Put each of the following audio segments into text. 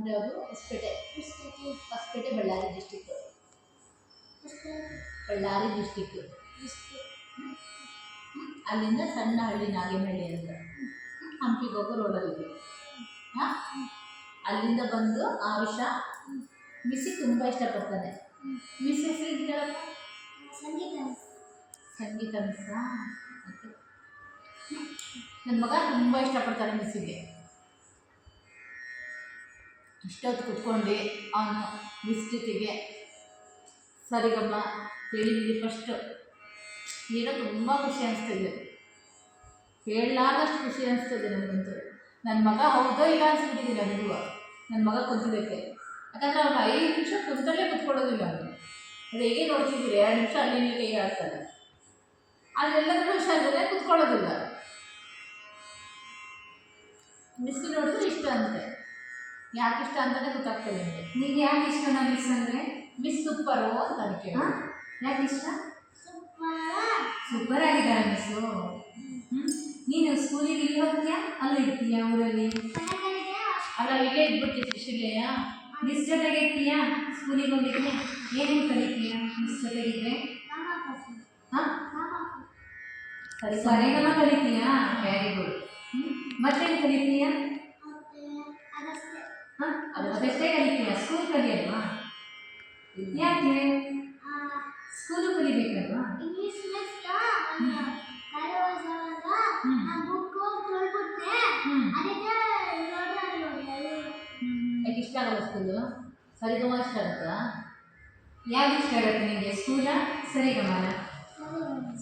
ಯಾವುದು Hosapete. Hosapete Ballari district. Ballari district. ಅಲ್ಲಿಂದ ಸಣ್ಣ ಹಳ್ಳಿ ನಾಗೇನಹಳ್ಳಿ ಅಂತ ಹಂಪಿಗೆ ಹೋಗೋ ರೋಡಲ್ಲಿದೆ. ಹಾಂ, ಅಲ್ಲಿಂದ ಬಂದು ಆ ವರ್ಷ ಮಿಸ್ಸಿಗೆ ತುಂಬ ಇಷ್ಟಪಡ್ತಾನೆ. ಮಿಸ್ ಹೆಸರು ಇದ್ದಾರಲ್ಲ, ಸಂಗೀತ ಮಿಸ್ಸಾ? ನನ್ನ ಮಗ ತುಂಬ ಇಷ್ಟಪಡ್ತಾನೆ ಮಿಸ್ಸಿಗೆ. ಇಷ್ಟೊತ್ತು ಕುತ್ಕೊಂಡು ಅವನು ಮಿಸ್ ಜೊತೆಗೆ ಸರಿಗಮ್ಮ ಹೇಳಿದ್ವಿ ಫಸ್ಟು. ಏನೋ ತುಂಬ ಖುಷಿ ಅನಿಸ್ತದೆ, ಹೇಳಲಾರ್ದಷ್ಟು ಖುಷಿ ಅನಿಸ್ತದೆ ನನಗಂತೂ. ನನ್ನ ಮಗ ಹೌದೋ ಇಲ್ಲ ಅನ್ಸ್ಬಿಟ್ಟಿದ್ದಿಲ್ಲ ನನಗೂ. ನನ್ನ ಮಗ ಕುಂತಿದ್ದಕ್ಕೆ, ಯಾಕಂದರೆ ಅವ್ನು 5 ನಿಮಿಷ ಕುಂತಲ್ಲೇ ಕುತ್ಕೊಳ್ಳೋದಿಲ್ಲ. ಅವನು ಅದು ಹೇಗೆ ನೋಡ್ತಿದ್ದೀರಿ, 2 ನಿಮಿಷ ಅಲ್ಲಿ ನೀವು ಕೈ ಆಡ್ತಾನೆ, ಅದೆಲ್ಲದೂ ಹುಷಾರಿದ್ರೆ ಕುತ್ಕೊಳ್ಳೋದಿಲ್ಲ. ಮಿಸ್ ನೋಡಿದ್ರೆ ಇಷ್ಟ ಅಂತೆ. ಯಾಕೆ ಇಷ್ಟ ಅಂತಲೇ ಗೊತ್ತಾಗ್ತದೆ ನಿಮಗೆ. ನೀವು ಯಾಕೆ ಇಷ್ಟ ನಾನು ಮಿಸ್ ಅಂದರೆ? ಮಿಸ್ ಸೂಪರು ಅಂತ ಅನ್ಕೆ. ಯಾಕೆ ಇಷ್ಟ? ಸೂಪರ್ ಆಗಿದ್ದಾರೆ ಮಿಸ್ಸು. ನೀನು ಸ್ಕೂಲಿಗೆ ಇಲ್ಲಿ ಹೋಗ್ತೀಯಾ ಅಲ್ಲಿ ಇರ್ತೀಯಾ ಊರಲ್ಲಿ? ಅಲ್ಲ, ಇಲ್ಲೇ ಇದ್ಬಿಡ್ತೀವಿ ಶಿಲೆಯ. ಮಿಸ್ ಜೊತೆಗೆ ಇರ್ತೀಯಾ? ಸ್ಕೂಲಿಗೆ ಹೋಗಿದ್ರೆ ಏನೇನು ಕಲಿತೀಯಾ ಮಿಸ್ ಜೊತೆಗಿದ್ರೆ? ಹಾಂ, ಸರಿಗಮ ಕಲಿತೀಯಾ? Very good. ಮತ್ತೇನು ಕಲಿತೀಯಾ? ಹಾಂ, ಅದಷ್ಟೇ ಕಲಿತೀಯಾ? ಸ್ಕೂಲ್ ಕಲಿಯಲ್ವಾ? ಯಾಕೆ? ಸ್ಕೂಲು ಕಲಿಬೇಕಲ್ವಾ? ಯಾಕೆ ಇಷ್ಟ ಆಗಲ್ಲ ಸ್ಕೂಲು? ಸರಿಗಮ ಇಷ್ಟ ಆಗುತ್ತಾ? ಯಾವ್ದು ಇಷ್ಟ ಆಗುತ್ತೆ ನಿಮಗೆ, ಸ್ಕೂಲ ಸರಿಗಮನ?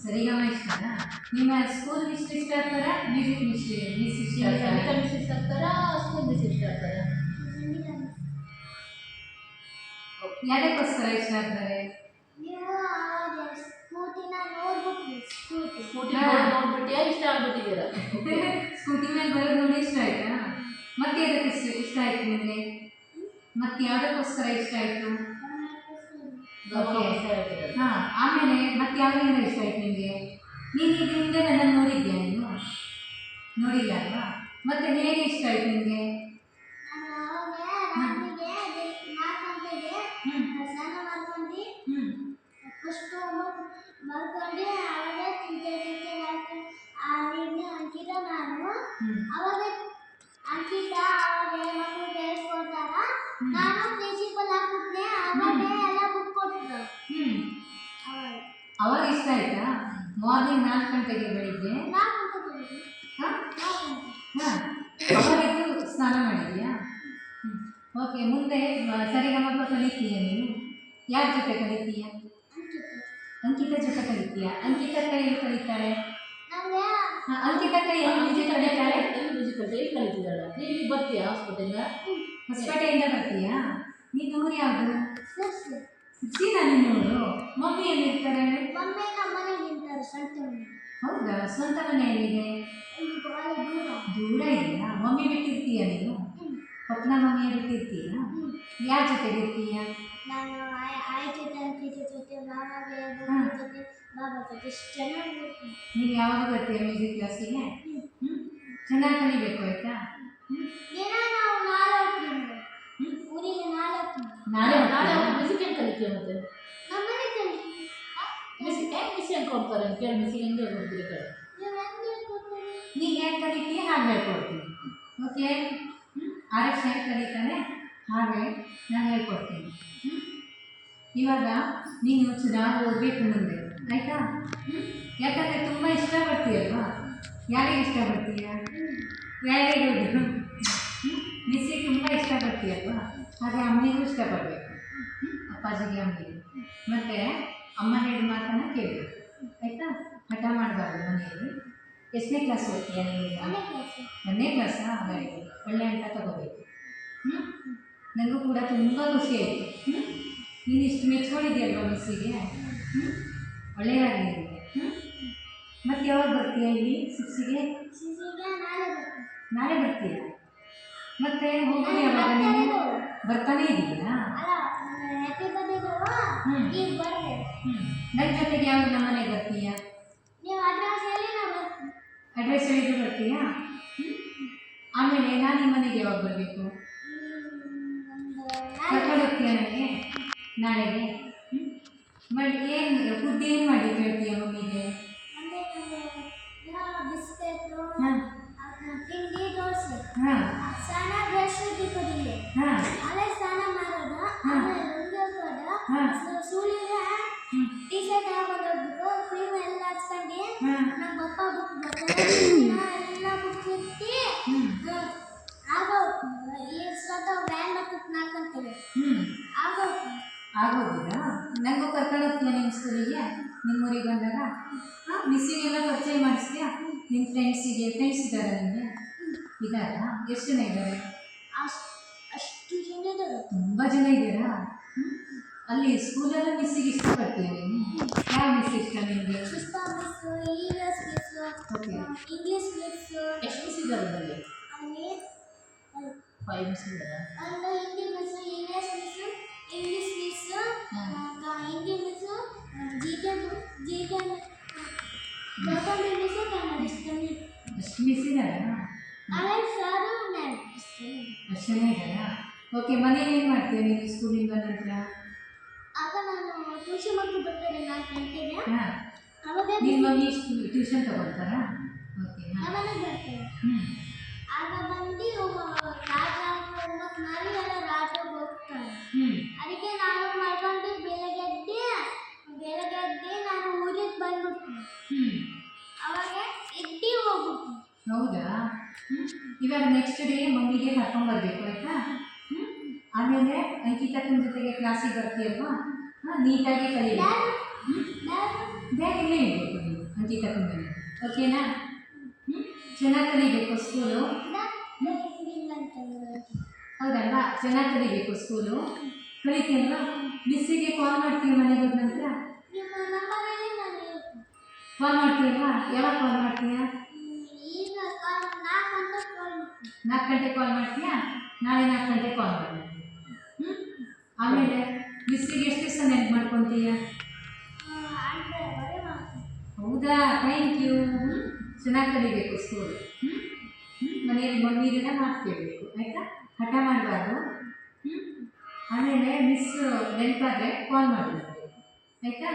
ಸರಿಗಮ ಇಷ್ಟನಾ? ನಿಮ್ಮ ಸ್ಕೂಲ್ ಮಿಸ್ ಇಷ್ಟ ಆಗ್ತಾರಾ, ಮ್ಯೂಸಿಕ್ ಮಿಸ್ ಇಷ್ಟ ಆಗ್ತಾರಾ? ಮಿಸ್ ಇಷ್ಟ ಆಗ್ತಾರಾ, ಸ್ಕೂಲ್ ಮಿಸ್ ಇಷ್ಟ ಆಗ್ತಾರಾ? ಯಾವ್ದಕ್ಕೋಸ್ಕರ ಇಷ್ಟ ಆಗ್ತಾರೆ? ಸ್ಕೂಟಿ ನೋಡ್ಬಿಟ್ಟಿಯಾ ಇಷ್ಟ ಆಗ್ಬಿಟ್ಟಿದ್ದೀರಾ? ಸ್ಕೂಟಿ ಮೇಲೆ ಬರೋದು ನೋಡಿ ಇಷ್ಟ ಆಯ್ತಾ? ಮತ್ತೆ ಅದಕ್ಕೆ ಇಷ್ಟ ಆಯ್ತು ನಿಮಗೆ? ಮತ್ತೆ ಯಾವುದಕ್ಕೋಸ್ಕರ ಇಷ್ಟ ಆಯಿತು? ಹಾಂ, ಆಮೇಲೆ ಮತ್ತೆ ಯಾವಾಗಿಂದ ಇಷ್ಟ ಆಯ್ತು ನಿಮಗೆ? ನೀನು ಇದರಿಂದ ನನ್ನನ್ನು ನೋಡಿದ್ಯಾ? ನೀನು ನೋಡಿಲ್ಲ ಅಲ್ವಾ? ಮತ್ತೆ ಹೇಗೆ ಇಷ್ಟ ಆಯ್ತು ನಿಮಗೆ? ಅವಾಗ ಇಷ್ಟ ಆಯ್ತಾ? ಮಾರ್ನಿಂಗ್ 4 ಗಂಟೆಗೆ ಬೆಳಿಗ್ಗೆ? ಹಾಂ ಹಾಂ, ಅವಾಗಿದ್ದು ಸ್ನಾನ ಮಾಡಿದ್ಯಾ? ಓಕೆ. ಮುಂದೆ ಸರಿಗಮಪ ಕಲಿತೀಯ ನೀನು? ಯಾರ ಜೊತೆ ಕಲಿತೀಯ? ಅಂಕಿತ ಜೊತೆ ಕಲಿತೀಯ? ಅಂಕಿತ ಎಲ್ಲಿ ಕಲಿತಾಳೆ? ಅಂಕಿತಕ್ಕ ಎಲ್ಲಿ ಮ್ಯೂಸಿಕ್ ಕಲಿತಾಳೆ? ಮ್ಯೂಸಿಕ್ ಕಲಿತಿದ್ದಾಳೆ. ನೀವು ಬರ್ತೀಯಾ ಹಾಸ್ಪಿಟಲಿಂದ? ಹೊಸಪೇಟೆಯಿಂದ ಬರ್ತೀಯಾ? ನೀನು ಊರು ಯಾವುದು? ಸೀನಾ ನಿನ್ನೂರು? ಮಮ್ಮಿ ಎಲ್ಲಿರ್ತಾರೆ? ಹೌದಾ, ಸ್ವಂತ ಮನೆ ಎಲ್ಲಿದೆ? ದೂರ ಇದೆಯಾ? ಮಮ್ಮಿ ಬಿಟ್ಟಿರ್ತೀಯ ನೀನು? ಪಪ್ಪನ ಮಮ್ಮಿಯ ಬಿಟ್ಟಿರ್ತೀಯ? ಯಾರ ಜೊತೆಗೆ ಇರ್ತೀಯ? ನೀನು ಯಾವಾಗ ಬರ್ತೀಯ ಮ್ಯೂಸಿಕ್ ಕ್ಲಾಸಿಗೆ? ಚೆನ್ನಾಗಿ ಕಲಿಬೇಕು ಆಯ್ತಾ? ನಾಳೆ ಮ್ಯೂಸಿಕ್ ಹೆಂಗೆ ಕಲಿತೀಯ? ಮತ್ತೆ ಮ್ಯೂಸಿಕ್ ಹೆಂಗೆ ಕೊಡ್ತಾರೆ ಅಂತ ಕೇಳಿ, ಮ್ಯೂಸಿಕ್ ಹೆಂಗೆ ಕೊಡ್ತೀರಿ ಕಡೆ? ನೀನು ಹೇಗೆ ಕಲಿತೀಯ ಹಾಗೆ ಹೇಳ್ಕೊಡ್ತೀನಿ. ಓಕೆ? ಆರಕ್ಷ ಹೇಗೆ ಕಲಿತಾನೆ ಹಾಗೆ ನಾನು ಹೇಳ್ಕೊಡ್ತೀನಿ. ಇವಾಗ ನೀನು ಚೆನ್ನಾಗಿ ಓದಬೇಕು ಮುಂದೆ, ಆಯಿತಾ? ಯಾಕಂದರೆ ತುಂಬ ಇಷ್ಟಪಡ್ತೀಯಲ್ವಾ? ಯಾರಿಗೆ ಇಷ್ಟಪಡ್ತೀಯ? Very good. ಮಿಸ್ಸಿಗೆ ತುಂಬ ಇಷ್ಟಪಡ್ತೀಯಲ್ವಾ? ಹಾಗೆ ಅಮ್ಮನಿಗೂ ಇಷ್ಟಪಡಬೇಕು. ಅಪ್ಪಾಜಿಗೆ ಅಮ್ಮನಿಗೆ. ಮತ್ತು ಅಮ್ಮ ಹೇಳಿದ ಮಾತನ್ನು ಕೇಳಬೇಕು, ಆಯಿತಾ? ಹಠ ಮಾಡಬಾರ್ದು ಮನೆಯಲ್ಲಿ. ಎಷ್ಟನೇ ಕ್ಲಾಸ್ ಓದ್ತೀಯ ನೀವೀಗ? 1ನೇ ಕ್ಲಾಸಾ? Very good. ಒಳ್ಳೆ ಅಂಕ ತಗೋಬೇಕು. ನನಗೂ ಕೂಡ ತುಂಬ ಖುಷಿ ಆಯಿತು. ನೀನು ಇಷ್ಟು ಮೆಚ್ಕೊಂಡಿದ್ಯಲ್ವ ಮಿಸ್ಸಿಗೆ? ಒಳ್ಳೆಯದಾಗಲಿ ನಿಮಗೆ. ಮತ್ತೆ ಯಾವಾಗ ಬರ್ತೀಯ ಇಲ್ಲಿ 6ಗೆ? ನಾಳೆ ಬರ್ತೀಯ? ಮತ್ತೆ ಹೋಗೋದು ಯಾವಾಗ ನೀನು? ಬರ್ತಾನೇ ಇದೆಯಾ? ನನ್ನ ಜೊತೆಗೆ ಯಾವಾಗ ನಮ್ಮ ಮನೆಗೆ ಬರ್ತೀಯಾ? ಅಡ್ರೆಸ್ ಹೇಳಿದ್ರೆ ಬರ್ತೀಯಾ? ಆಮೇಲೆ ನಾನು ನಿಮ್ಮ ಮನೆಗೆ ಯಾವಾಗ ಬರಬೇಕು? ಬರ್ತೀಯ ನನಗೆ ನಾಳೆಗೆ? ಬಟ್ ಏನು ಫುಡ್ ಏನು ಮಾಡಿ ಕೇಳ್ತೀಯ ಮಮ್ಮಿಗೆ? ಬಿಸ್ಕೆಟು ಹಾಂ ತಿಂಡಿ ದೋಸೆ ಹಾಂ ಸ್ನಾನ ಬ್ರಷ್ ತಿಕ್ಕೋದಿಲ್ಲ ಹಾಂ ಆಮೇಲೆ ಸ್ನಾನ ಮಾಡೋದು ಹಾಂ. ಆಮೇಲೆ ರುಂಗೋದು ಹಾಂ. ಸೂಳಿಗೆ ಟೀ ಶರ್ಟ್ ಹಾಕೊಂಡು ಹೋಗ್ಬೇಕು ಕ್ರೀಮ್ ಎಲ್ಲ ಹಚ್ಕೊಂಡು ಹಾಂ. ನಮ್ಮ ಪಪ್ಪ ಬುಕ್ ಬರ್ತಾರೆ ಎಲ್ಲ ಬುಕ್ ಬಿಟ್ಟು ಆಗ ಈ ಸ್ವತಃ ವ್ಯಾನ್ ಬುಕ್ ಮಾಡ್ಕೊಂತೇವೆ ಆಗ ಆಗೋದಿಲ್ಲ. ನನಗೂ ಕರ್ಕೊಂಡು ಹೋಗ್ತೀಯ ನಿಮ್ಮ ಸ್ಕೂಲಿಗೆ ನಿಮ್ಮೂರಿಗೆ ಬಂದಾಗ? ಹಾಂ ಮಿಸ್ಸಿಗೆಲ್ಲ ಪರಿಚಯ ಮಾಡಿಸ್ತೀಯಾ? ನಿಮ್ಮ ಫ್ರೆಂಡ್ಸ್ ಇದ್ದಾರೆ ನಿಮಗೆ? ಇದ್ದಾರಾ? ಎಷ್ಟು ಜನ ಇದ್ದಾರೆ? ಅಷ್ಟು ಜನ ಇದ್ದಾರೆ. ತುಂಬ ಜನ ಇದ್ದೀರಾ? ಅಲ್ಲಿ ಸ್ಕೂಲಲ್ಲಿ ಮಿಸ್ಸಿಗೆ ಇಷ್ಟಪಡ್ತೀಯ ನೀನು? ಯಾವ ಮಿಸ್ ಇಷ್ಟ ನಿಮಗೆ? Pushpa miss EVS miss okay. English miss ಎಷ್ಟು ಮಿಸ್ ಇದ್ದಾರೆ ಅದರಲ್ಲಿ? ಅಲ್ಲಿ 5 ಮಿಸ್ ಇದ್ದಾರೆ. ಒಂದು Hindi miss EVS miss English miss Hindi miss GK Gautami miss Kannada ಇಷ್ಟನೇ. ಅಷ್ಟು ಮಿಸ್ ಇದ್ದಾರಾ? ಆಮೇಲೆ ಸರು ಮ್ಯಾಮ್ ಅಷ್ಟು ಜನ ಇದ್ದಾರಾ? ಓಕೆ. ಮನೇಲಿ ಏನು ಮಾಡ್ತೀಯ ನೀನು ಸ್ಕೂಲಿಂದ ನಂತರ? ಆಗ ನಾನು ಟ್ಯೂಷನ್ ಮಕ್ಕಳು ಬರ್ತಾರೆ 4 ಗಂಟೆಗೆ ಹಾಂ. ಅವಾಗ ನಿಮ್ಮ ಮಮ್ಮಿ ಟ್ಯೂಷನ್ ತಗೊಳ್ತಾರಾ? ಓಕೆ. ಹಾಂ. ನಮ್ಮನೆಗೆ ಬರ್ತಾರೆ. ಆಗ ಬಂದು ರಾಜ ಹೋಮ್ವರ್ಕ್ ಮಾಡಿ ಎಲ್ಲ ರಾಜ ಹೋಗ್ತಾರೆ. ಅದಕ್ಕೆ ನಾನು ಮಾಡ್ಕೊಂಡು ಬೆಳಗ್ಗೆ ನಾನು ಊರಿಗೆ ಬಂದ್ಬಿಡ್ತೀನಿ. ಅವಾಗ ಎದ್ದು ಹೋಗ್ಬಿಡ್ತೀನಿ. ಹೌದಾ? ಇವಾಗ ನೆಕ್ಸ್ಟ್ ಡೇ ಮಮ್ಮಿಗೆ ಕರ್ಕೊಂಡ್ಬರ್ಬೇಕು ಆಯಿತಾ? ಆಮೇಲೆ ಅಂಕಿತಕ್ಕನ ಜೊತೆಗೆ ಕ್ಲಾಸಿಗೆ ಬರ್ತೀಯಲ್ವಾ? ಹಾಂ ನೀಟಾಗಿ ಕಲಿಬೇಕು. ಬ್ಯಾಗ್ ಇಲ್ಲೇ ಇಡಬೇಕು ನೀವು ಅಂಕಿತಕ್ಕನ ಮೇಲೆ. ಓಕೆನಾ? ಚೆನ್ನಾಗಿ ಕಲಿಬೇಕು ಸ್ಕೂಲು. ಹೌದಲ್ವಾ? ಚೆನ್ನಾಗಿ ಕಲಿಬೇಕು ಸ್ಕೂಲು. ಕಲಿತೀಯಲ್ವಾ? ಮಿಸ್ಸಿಗೆ ಕಾಲ್ ಮಾಡ್ತೀವಿ ಮನೆಗೆ ಹೋದ ನಂತರ? ನಿಮ್ಮ ನಂಬರಲ್ಲಿ ನಾನು ಹೇಳ್ತೀನಿ. ಕಾಲ್ ಮಾಡ್ತೀಯಲ್ವಾ? ಯಾವಾಗ ಕಾಲ್ ಮಾಡ್ತೀಯ? ಈಗ 4 ಗಂಟೆ ಕಾಲ್ ಮಾಡ್ತೀನಿ. 4 ಗಂಟೆ ಕಾಲ್ ಮಾಡ್ತೀಯಾ? ನಾಳೆ 4 ಗಂಟೆ ಕಾಲ್ ಮಾಡಿ. ಆಮೇಲೆ ಮಿಸ್ಸಿಗೆ ಎಷ್ಟು ದಿವಸ ನೆನ್ಪು ಮಾಡ್ಕೊತೀಯ? ಹೌದಾ? Thank you. ಚೆನ್ನಾಗಿ ಕಲಿಬೇಕು ಸ್ಕೂಲ್. ಮನೆಯಲ್ಲಿ ಮಮ್ಮಿರೆಲ್ಲ ಮಾತು ಕೇಳಬೇಕು ಆಯಿತಾ? ಹಠ ಮಾಡಬಾರ್ದು. ಆಮೇಲೆ ಮಿಸ್ ನೆನಪಾದರೆ ಕಾಲ್ ಮಾಡಬೇಕು ಆಯಿತಾ?